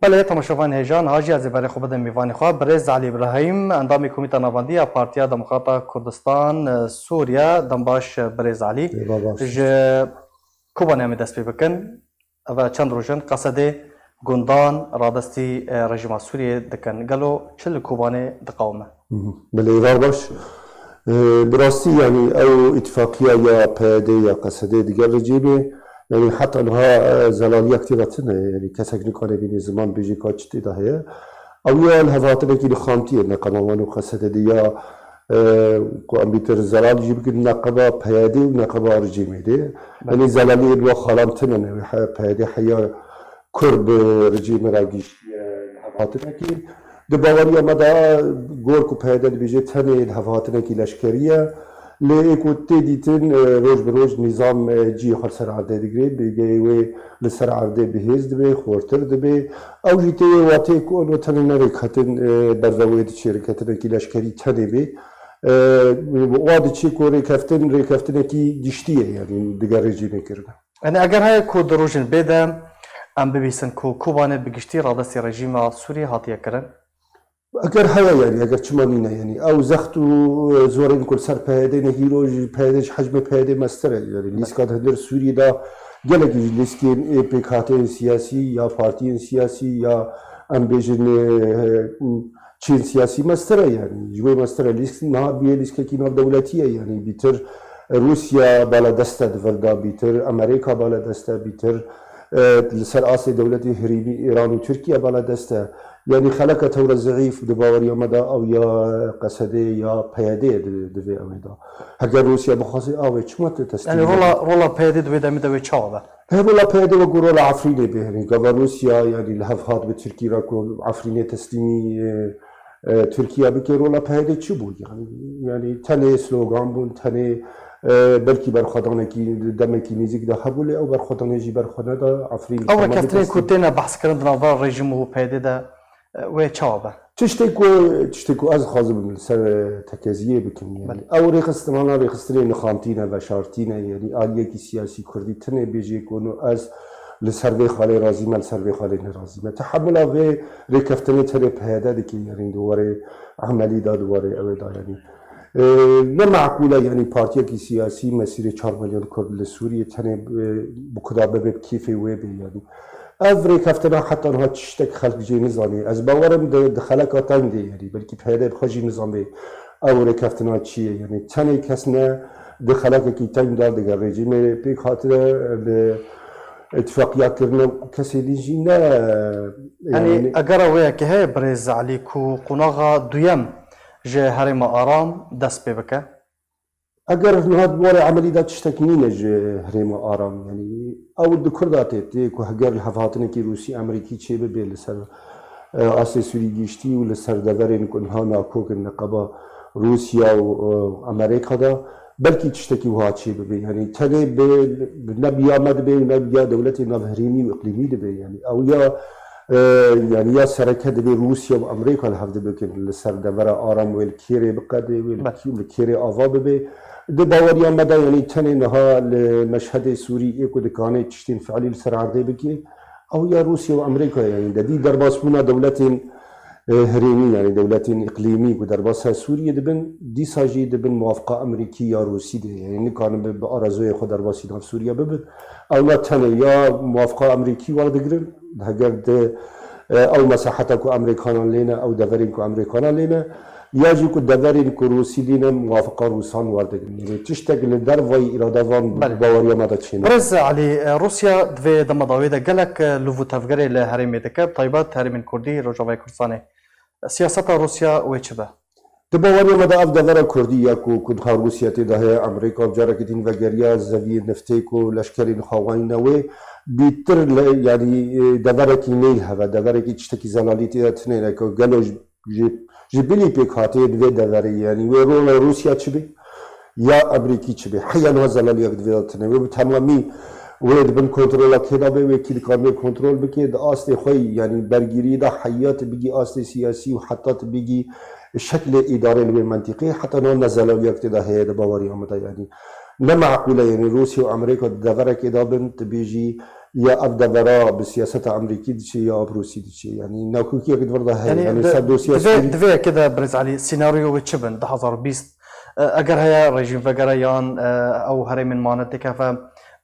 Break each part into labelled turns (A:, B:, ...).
A: بله تماشاوان هیجان حاجی از برای خوب میوان خواه برز علی ابراهیم اندامی کمیته نواندی پارتیا دموکراتا کردستان سوریا دنباش برز علی ج کوبانه می دست بکن و چند روزن قصد گندان رادستی رژیم سوریه دکن گلو چل کوبانه دقومه
B: بله راش براستی يعني او اتفاقيه يا بيدي يا قصدي ديگر رجيمي يعني حتى انها زلاليه كثيره تنه يعني كسك نكون بين زمان بيجي كاتشتي ده هي او يا الهفاتنا كي خامتي نقما وقصدي دي كمبيوتر زلال يجيب نقبه بيدي ونقبه رجيمي دي يعني زلاليه لو خالمتنا بيدي حيا كرد رجيم راجيش الهفاتنا كي دباوري مدى گور کو پیدا بیجه تنه الهفاتنا کی لشکریه لیکوتی دیتن روز بروز نظام جی خال سر عرده دیگری بیگه و لسر عرده بهز دبی خورتر دبی او جیتی واتی کون و تنه نری خطن برزوید شرکتنا کی لشکری تنه بی وادی چی کو ریکفتن کی گشتیه یعنی دیگر رژیمی کرده.
A: یعنی اگر های کو دروژن بیدم ام ببیسن کو کوبانه بگشتی رادستی رژیم سوریه هاتیه کرن
B: اگر هیا يعني اگر چمانينا يعني او زختو زورين كل سر بهدين هيروج بهدش حجم بهدي مستر يعني ليسكات هدر سوريا دا جلك ليسكين بكاتين سياسي يا بارتيين سياسي يا امبيجن چين سياسي مستر يعني جوي مستر ليسك نا بي ليسك كي ناف دولتيه يعني بيتر روسيا بالا دسته دفردا بيتر امريكا بالا دسته بيتر لسر آسي دولتي هريبي ايران وتركيا بالا دسته يعني خلق ثورة ضعيف دباوري مدى أو يا قصدي يا بيادي دبي أويدا هكذا روسيا بخاصي أو إيش تستلم
A: يعني رولا بيادي دبي دمي تشاوبه
B: هي رولا بيادي وقول رولا عفريني به يعني قبل روسيا يعني الهفهات بتركيا راكو عفريني تسليمي تركيا بكي رولا بيادي تشبو يعني تاني سلوغان بون تاني بلكي برخدانه كي دمكي نزيك ده حبولي أو برخدانه جي برخدانه ده عفرين
A: أو كفترين كنتنا بحث كرنا نظر رژیم و بيادي ده و چابه
B: تشتكو از خازم سر تكازيه بكم يعني او ريخستمانا ريخسترين خامتينا وشارتينا يعني آلية كي سياسي كردي تنه بيجي كونو از لسروي خالي رازيما لسروي خالي نرازيما تحمل او ريكفتني تري بهذا دكي يعني دواري عملي دا دواري او دا يعني نه معقوله يعني بارتيا كي سياسي مسيري 4 مليون كرد لسوريا تنه بكدابه بكيفي ويبي يعني افري كفتنا حتى انها تشتك خلق جي نظامي از باورم دخلك تنگي يعني بلكي بهذا بخجي نظامي او ركفتنا تشي يعني تاني كسنا دخلك كي تنگ دار دغ رژیم بي خاطر اتفاقيات كرنا كسي ليجينا
A: يعني اگر ويا كه برز عليكو قناغا دويم جه هرم آرام دست ببكه
B: اگر نهاد بور عملي دا تشتكنين هرم آرام يعني او دكرداتي كو هگر الهفاتنا كي روسي امريكي تشي بي لسر اسي سوري گشتي ولسر دورين كنها ناكوك النقبه روسيا وامريكا دا بلكي تشتكي وها تشي بي يعني تاني بنبيا مد بي نبيا دولتي نظهريني واقليمي دبي يعني او يا يعني يا سركه دبي روسيا وامريكا الهفد بكن لسر دورة آرام والكيري بقدي والكيري آوا بي دباوريا مدى يعني تاني نها المشهد السوري ايكو دكاني تشتين فعلي لسر عرضي بكي او يا روسيا وامريكا يعني دي درباسمونا دولتين هريمي يعني دولتين اقليمي ودرباسها سوريا دبن دي ساجي دبن موافقه امريكيه روسي دي يعني كان بارزوي خود درباسي في سوريا ببن او لا تاني يا موافقه امريكي ولا دغرن هجر او مساحتكو امريكان لنا او دفرينكو امريكان لنا يجيكو دفرينكو روسي لنا موافقه روسان وارد يعني تشتغل درفاي اراده وان باوريا ما دتشين
A: برز علي روسيا دفي دم داويدا قالك لوفو تفغري لهرم دكب طيبات هرم كردي رجاوي كردستاني سياسات روسيا ويتشبه
B: دباوريا مدى افدغرا كردية كنها روسيا تدها امريكا وجاركتين وغيريا زوي نفتيكو لشكرين خواين نوي بيتر يعني دبركي نيلها ودبركي تشتكي زلاليتي تنين قالوا جبلي بيك هاتي دوي دبري يعني ويرولا روسيا تشبه يا امريكي تشبه حيا نها زلالية دوي تنين وبتمامي ولد بن كنترول كده بي كده كان كنترول بكي ده اصلي خوي يعني برگيري ده حيات بيجي اصلي سياسي وحتى بيجي الشكل اداري المنطقي حتى نو نزل يكتدا هي ده باوري عمدا يعني لا معقوله يعني روسيا وامريكا دغره كده بنت بيجي یا اف دورا به سیاست امریکی دیچه یا بروسی دیچه یعنی ناکوکی اگه ورده هی
A: يعني
B: سر دوسیه سوری
A: دفي كده برز علي سيناريو تشبن 2020 اگر هيا رژیم وگره یان او هری من مانتك ف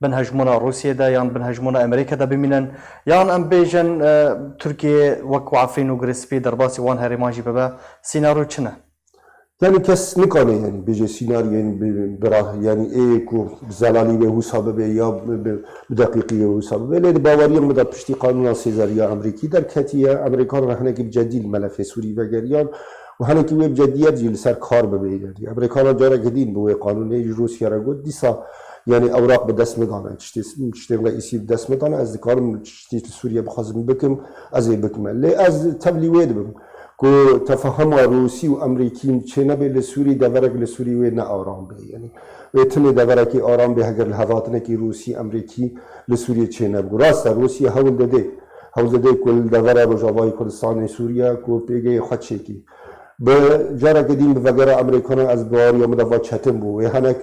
A: بنهجمونا روسيا دا یان بنهجمونا امريكا دا بمینن یان ام بیجن تركيا وكو عفرين و گرسپي درباسي وان هری ماجي ببا سيناريو چنه
B: yani kes nikane yani bece senaryo yani براه yani کو زلالی به حساب به یا به دقیقی به حساب ولی باوری مدت پشتی قانون سیزاریا امریکی در کتیه امریکان رهنه که جدید ملف سوری و گریان و هنه که وب جدیت جیل سر کار ببینید امریکان جاره جدید به قانون روسیه را گفت دیسا yani اوراق به دست میدانه چتی رئیسی به دست میدانه از کارم چتی سوریه بخوازم بکم از بکم لی از تبلیغ بم کو تفهم روسی و امریکی چه نبی لسوری دورک لسوری و نه آرام به یعنی و تنه دورکی آرام به اگر لحظات کی روسی امریکی لسوری چه نبود راست روسیه هول داده کل دوره رجوای کردستان سوریه کو پیگه خدشه کی به جاره قدیم به وگره امریکان از دواری مدافع چتم بود هنک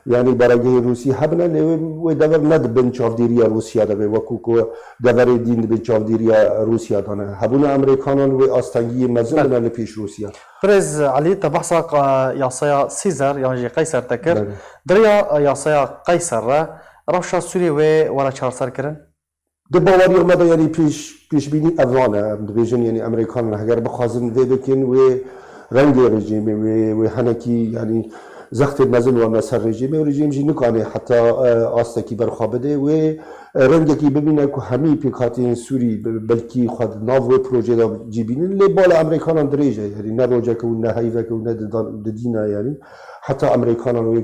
B: yani برای روسی هبنا و دور ند بن چاودیری روسیا ده و کوکو دور دین بن چاودیری روسیا دانه هبونا امریکانان و آستانگی مزمن ل پیش روسیا
A: برز علي تبحثا ياسايا سيزر يعني قيصر تكر دريا ياسايا قيصر روشا سوري ولا چارسر كرن
B: ده باوری اومده یعنی پیش بینی افغانه دیویژن یعنی امریکان اگر بخوازن و بکن و رنگ رژیم و هنکی یعنی زخت مزن و مسر رژیم جی نکنه حتی آستکی برخوابده و رنگی که ببینه که همه پیکاتین سوری بلکی خود ناو پروژه دا جی بینن لی بالا امریکان دریجه یعنی نه روجه که و نه حیوه که و نه دینه یعنی حتی امریکان و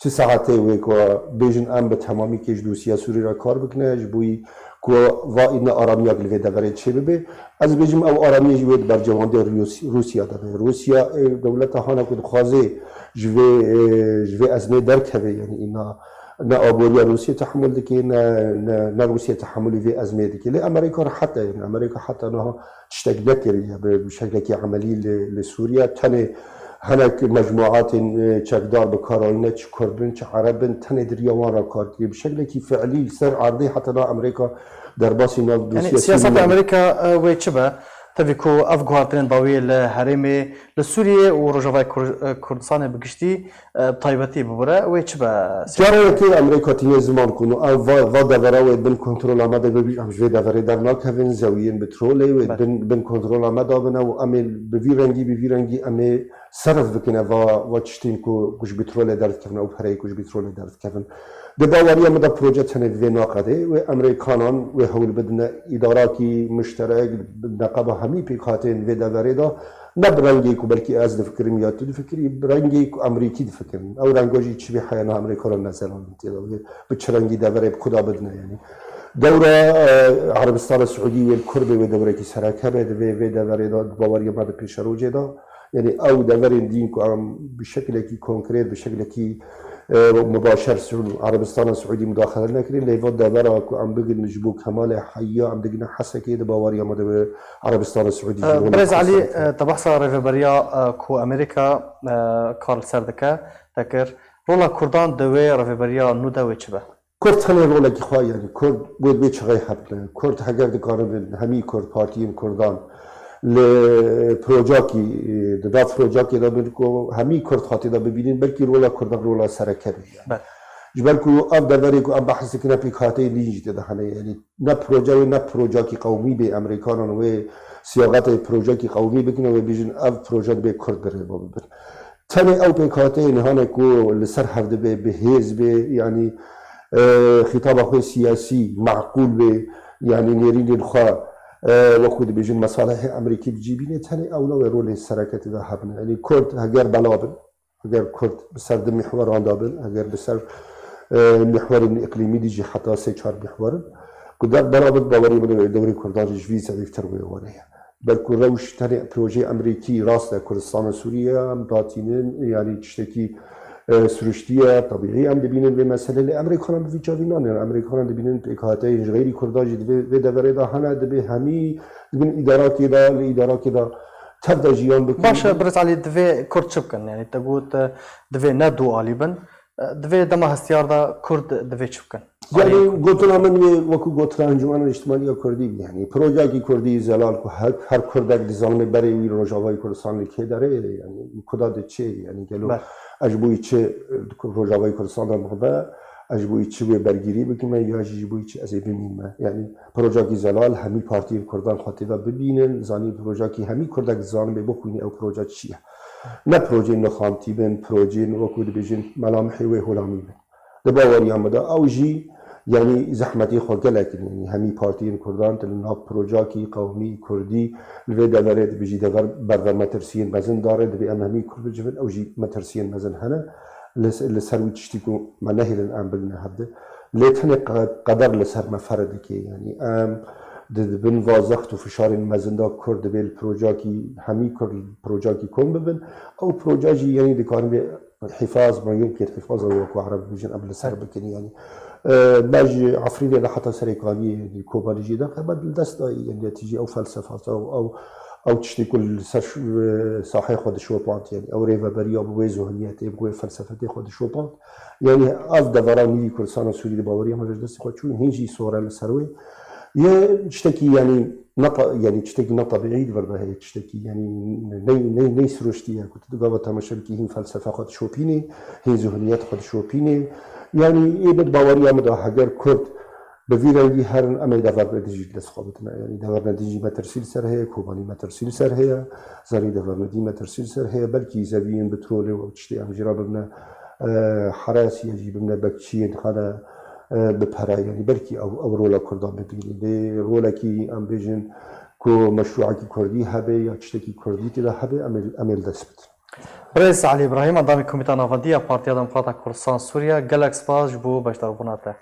B: چه ساعته و که بیجن ام به تمامی که روسیه سوری را کار بکنه جبوی که و این آرامی اگل ویده برای چه ببه از بیجم او آرامی جوید بر جوانده روسیه داره روسیه دولت هانه که خوازه جوی ازمه درک هبه یعنی اینا نه آبوریا روسیه تحمل دکی نه روسیه تحمل وی ازمه دکی لی امریکا حتی یعنی امریکا حتی نه تشتاق نکریه به شکلی که عملی لسوریه تنه هناك مجموعات تشكدار بكاراينة كردن عربن تنه دريوان را کار کرد بشکلی که فعلی سر عرضی حتی نه امریکا در باسی ناو
A: يعني سياسة امريكا ويتشبه تبيكو افغوارتين باوي لهرمي لسوريا ورجوای كردستان بگشتي طيبتي ببره ويتشبه
B: جاره که امریکا تینه زمان کنو و دوره و بن کنترل آمده ببیش امجوه دوره در ناکوین زویین بتروله و بن کنترل آمده بنا و امی بوی رنگی امی صرف بکنه و چشتین که کش بتروله درد کردن و پره کش بتروله درد کردن ده باوری مدى پروژه تنه وی ناقده و امریکانان و حول بدن اداراتی مشترک نقابه همی پیکاتین و دوره دا نه برنگی که بلکه از دفکریم یا تو دفکری برنگی که امریکی دفکریم او رنگاجی چی به حیانه امریکان نزلان به چه رنگی دوره بخدا بدنه یعنی دوره عربستان سعودی و کرد و دوره که سرکه به دوره دا باوری مدى پیش روجه دا یعنی او دوره دین که بشکلی که کنکریت بشکلی که مباشر عربستان سعودي مداخله نكرين ليفوت دابرا عم بقي نجبو كمال حيا عم دقنا حسا كده باوريا مدى عربستان السعودي
A: برز علي تبحثا ريفبريا كو امريكا كارل سردكا تكر رولا كردان دوي ريفبريا نو دوي چبه
B: كرد خلي رولا كي خوا يعني كرد بيت شغي حبنا كرد حقر دكارن همي كرد بارتيين كردان لپروژاکی داد پروژاکی دا بلکو همی کرد خاطی دا ببینین بلکی رولا کردن رولا سرکه بیان جبرکو اب دوری کو اب بحث کنه پیکاتی لیج ده هنه یعنی نه پروژه و نه پروژاکی قومی به امریکانان و سیاقت پروژاکی قومی بکنه و بیشن اب پروژه به کرد بره ببر تنه او پیکاتی نهانه کو لسر هفته به حزب یعنی خطاب خو سیاسی معقول به یعنی نرین الخوا وقود بیشتر مصالح امریکی بجیبینه تنی اولا و رول سرکت ده هبنه یعنی کرد اگر بلابن اگر کرد بسر دم محور آن دابن اگر بسر محور اقلیمی دیجی حتی 3-4 محورن کدر بلابن باوری من دوری کردان جویز اکتر بیوانه بلکه روش تنی پروژه امریکی راست کردستان سوریه داتینن یعنی چشتی سروشتیه طبیعی هم دبینن به مسئله لی امریکان هم به جاوینان امریکان دبینن اکاته غیری کرداجی و دوره دا هنه دبی همی دبین اداراتی دا اداراتی دا تبدا جیان بکن
A: باشه برز علي دوی کرد چبکن يعني تقول دوی ندو عالبن دوی دما هستیار دا کرد دوی چبکن
B: يعني قلتنا من وكو قلتنا انجمن الاجتماعية كردي يعني پروژه کی کردی زلال کو هر کردک دیزان بری وی روجاوای کردستان لکه داره يعني کدا ده چه يعني گلو اجبوی چه روجاوای کردستان در مقبه اجبوی چه برگیری بکنم یا اجبوی چه از ببینیم يعني پروژه کی زلال همی پارتی کردان خاطر ببینن زانی پروژه کی همی کردک دیزان به بخونی او پروژه چیه نه پروژه نخامتی بن پروژه وکو دبیجن ملامحی و هلامی بن دباوری آمده او جی يعني زحمتي خلق لكن يعني همي بارتيين كردان تلنا بروجاكي قومي كردي الفيدا دارد بيجي دغر برغر مترسين مزن دارد بأم همي كرد جفن أو جي مترسين مزن هنا لسروي تشتكو ما نهل الآن بدنا هبدا ليتهني قدر لسر مفرد كي يعني بن وازخت وفشار مزن دا كرد بيل بروجاكي همي كرد بروجاكي كوم ببن أو بروجاجي يعني دكارن حفاظ ما يمكن حفاظه وكو عرب بيجن قبل سر بكني يعني باج عفريني لحتى سريكاني كوباليجي ده قبل دست يعني تيجي او فلسفه او تشتي كل صحيح خد شوبانت يعني او ريفا بريا بويزو هنيات يبغى فلسفه خد شوبانت يعني از دوراني كرسان سوري باوري ما جدس خد شو هيجي صوره لسروي يا تشتكي يعني يعني تشتكي نقطة بعيد برضه هي تشتكي يعني ني سروشتيها كنت تقابل تماشلكي هي فلسفة خد شوبيني هي ذهنيات خد شوبيني يعني إيه باوري أمدا حجر كرد بفيرانجي هرن أما دفر نديجي لسخابتنا يعني دفر نديجي ما ترسيل سر هي كوباني ما ترسيل سر هي زاني دفر ندي ما ترسيل سر هي بلكي زبين بترول وتشتي أم جرابنا حراسي يجيب لنا بكشين خلا ببهرا يعني بلكي أو رولا كردان ببيني دي رولا كي أم بيجن كو مشروع كي كردي هبه يا تشتكي كردي تلا هبه أمل دسبت
A: برز علي إبراهيم أندامي كوميتا نافندية بارتيا دموقراتا كردستان سوريا جالكس باج بو باشتغبوناته.